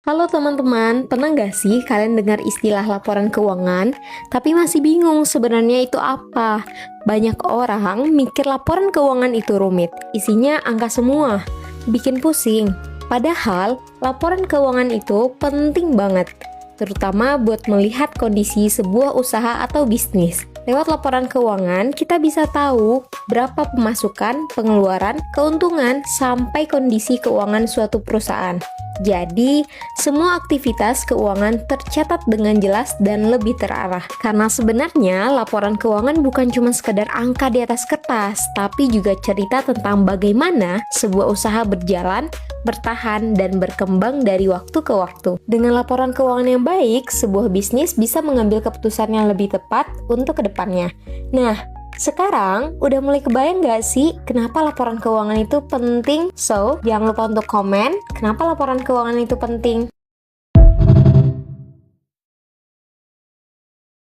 Halo teman-teman, pernah nggak sih kalian dengar istilah laporan keuangan, tapi masih bingung sebenarnya itu apa? Banyak orang mikir laporan keuangan itu rumit, isinya angka semua, bikin pusing. Padahal, laporan keuangan itu penting banget, terutama buat melihat kondisi sebuah usaha atau bisnis. Lewat laporan keuangan, kita bisa tahu berapa pemasukan, pengeluaran, keuntungan, sampai kondisi keuangan suatu perusahaan. Jadi, semua aktivitas keuangan tercatat dengan jelas dan lebih terarah. Karena sebenarnya laporan keuangan bukan cuma sekedar angka di atas kertas, tapi juga cerita tentang bagaimana sebuah usaha berjalan, bertahan, dan berkembang dari waktu ke waktu. Dengan laporan keuangan yang baik, sebuah bisnis bisa mengambil keputusan yang lebih tepat untuk kedepannya. Nah, sekarang, udah mulai kebayang gak sih kenapa laporan keuangan itu penting? So, jangan lupa untuk komen kenapa laporan keuangan itu penting.